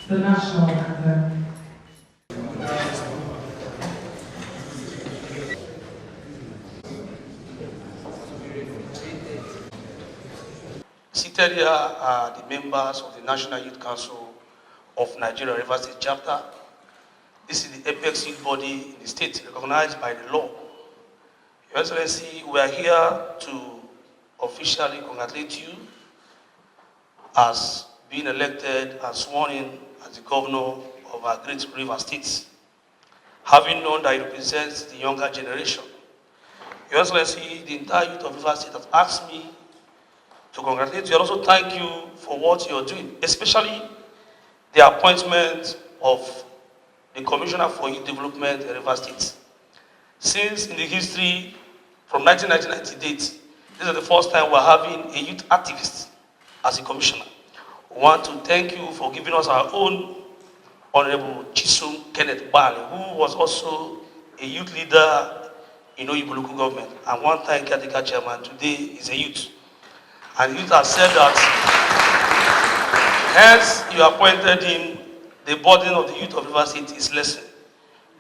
the national anthem. Seated here are the members of the National Youth Council of Nigeria River State Chapter. This is the apex youth body in the state recognized by the law. Your Excellency, we are here to officially congratulate you as being elected and sworn in as the governor of our great river state, having known that he represents the younger generation. Your Excellency, the entire youth of River State have asked me to congratulate you and also thank you for what you're doing, especially the appointment of the Commissioner for Youth Development in River State. Since in the history, from 1990 to date, this is the first time we're having a youth activist as a commissioner. We want to thank you for giving us our own Honorable Chisom Kenneth Bali, who was also a youth leader in Oyibo local government. And one time caretaker chairman, today is a youth. And youth has said that, hence you appointed him, the burden of the youth of River State is lessened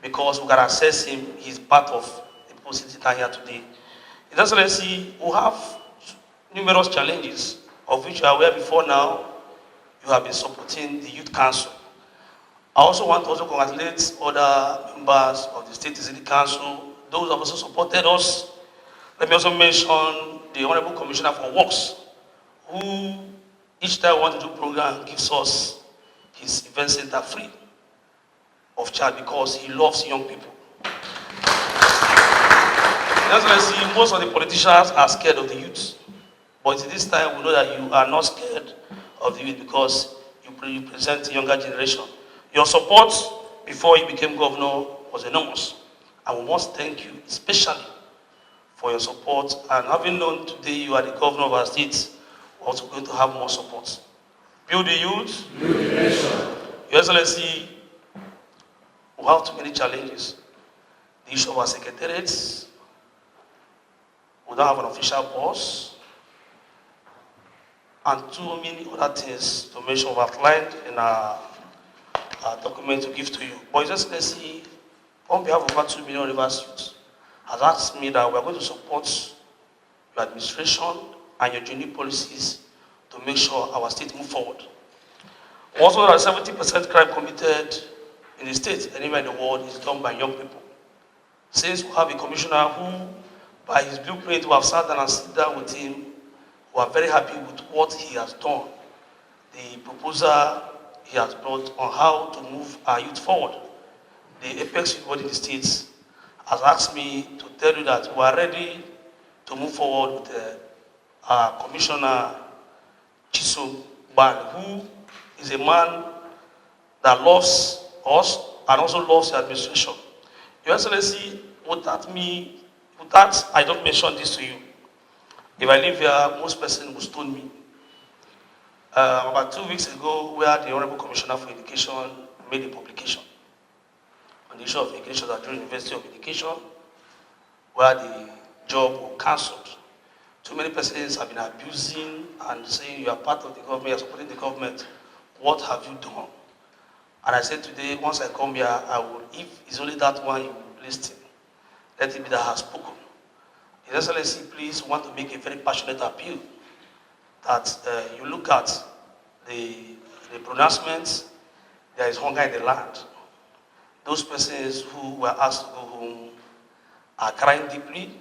because we can assess him, he's part of the people sitting here today. His Excellency, we have numerous challenges of which you are aware before now. You have been supporting the Youth Council. I also want to congratulate other members of the State Executive Council, those who have also supported us. Let me also mention the Honorable Commissioner for Works, who each time we want to do program gives us his event center free of charge because he loves young people. As you see, most of the politicians are scared of the youth. But this time we know that you are not scared of the youth because you represent the younger generation. Your support before you became governor was enormous. And we must thank you especially for your support. And having known today you are the governor of our state, we're also going to have more support. Build the youth. Build the nation. Your Excellency, we have too many challenges. The issue of our secretariats. We don't have an official boss. And too many other things to mention we've outlined in our document to give to you. But His Excellency, on behalf of over 2 million Rivers youth, has asked me that we are going to support your administration and your genuine policies to make sure our state move forward. We also know that 70% crime committed in the state, anywhere in the world, is done by young people. Since we have a commissioner who, by his blueprint, we have sat down and sit down with him, we are very happy with what he has done. The proposal he has brought on how to move our youth forward. The apex youth body in the states has asked me to tell you that we are ready to move forward with our Commissioner Chisom Bali, who is a man that loves us and also loves the administration. Your Excellency, without I don't mention this to you. If I live here, most persons will stone me. About 2 weeks ago, where the Honorable Commissioner for Education made a publication on the issue of Ignatius Ajuru University of Education, where the job was cancelled. Too many persons have been abusing and saying you are part of the government, you are supporting the government. What have you done? And I said today, once I come here, I will, if it's only that one you will listen, let it be that has spoken. His Excellency, please want to make a very passionate appeal that you look at the pronouncements, there is hunger in the land. Those persons who were asked to go home are crying deeply.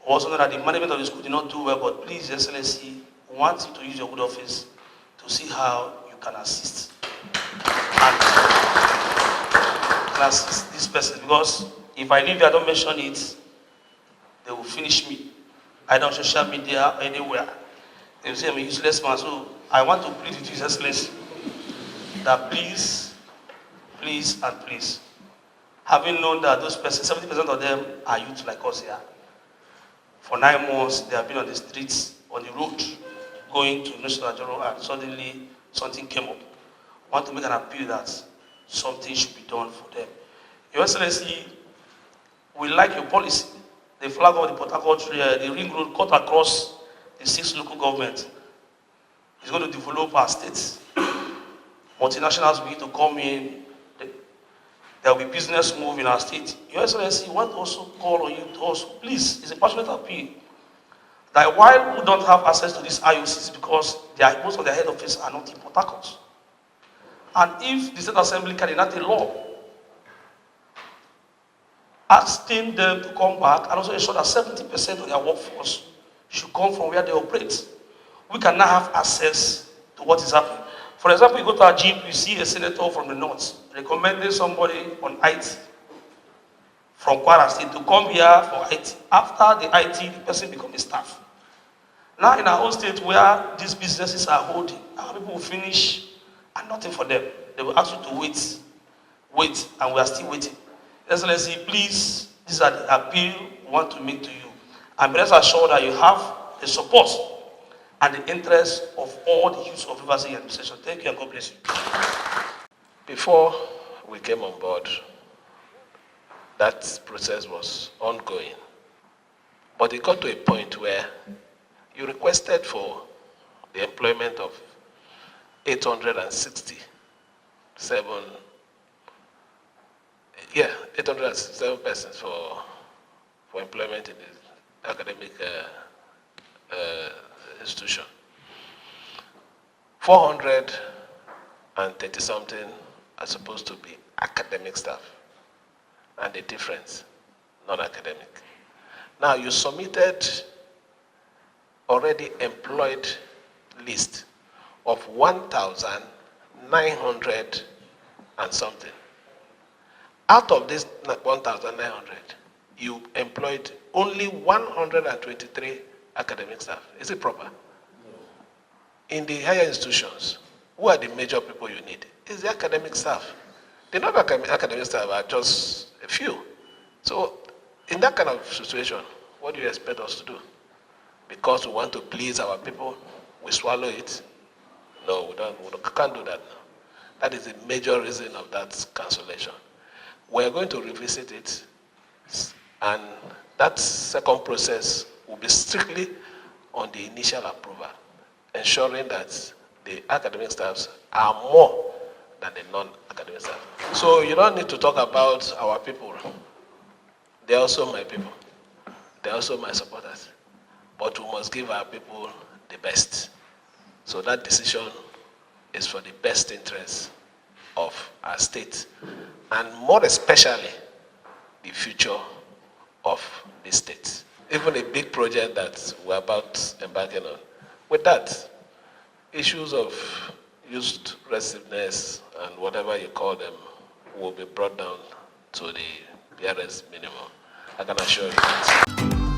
We also know that the management of the school did not do well, but please, Your Excellency, we want you to use your good office to see how you can assist. And can assist this person, because if I leave here, I don't mention it, they will finish me. Either on social media or anywhere. They will say I'm a useless man. So I want to plead with His Excellency that please, please, and please, having known that those persons, 70% of them are youth like us here. For 9 months, they have been on the streets, on the road, going to Ignatius Ajuru, and suddenly something came up. I want to make an appeal that something should be done for them. Your Excellency, we like your policy. The flag of the Port Harcourt, the ring road cut across the 6 local governments is going to develop our states. multinationals begin to come in, there will be business move in our state. Your Excellency, we want to also call on you to also, please, it's a passionate appeal, that while we don't have access to these IOCs because most of their head office are not in Port Harcourt, and if the State Assembly can enact a law asking them to come back and also ensure that 70% of their workforce should come from where they operate, we can now have access to what is happening. For example, you go to our Jeep, you see a senator from the north recommending somebody on IT from Kwara State to come here for IT. After the IT, the person becomes a staff. Now in our own state where these businesses are holding, our people will finish and nothing for them. They will ask you to wait, and we are still waiting. Excellency, please, these are the appeal we want to make to you. And rest assured that you have the support and the interest of all the youth of Rivers State Administration. Thank you and God bless you. Before we came on board, that process was ongoing. But it got to a point where you requested for the employment of 867 persons for employment in the academic institution. 430 something are supposed to be academic staff, and the difference, non-academic. Now you submitted already employed list of 1,900 and something. Out of this 1,900, you employed only 123 academic staff. Is it proper? In the higher institutions, who are the major people you need? It's the academic staff. The non-academic staff are just a few. So in that kind of situation, what do you expect us to do? Because we want to please our people, we swallow it? No, we can't do that now. That is the major reason of that cancellation. We're going to revisit it, and that second process will be strictly on the initial approval, ensuring that the academic staffs are more than the non-academic staff. So you don't need to talk about our people. They're also my people. They're also my supporters. But we must give our people the best. So that decision is for the best interest of our state, and more especially the future of this state. Even a big project that we're about embarking on, with that, issues of youth restiveness and whatever you call them will be brought down to the barest minimum. I can assure you that.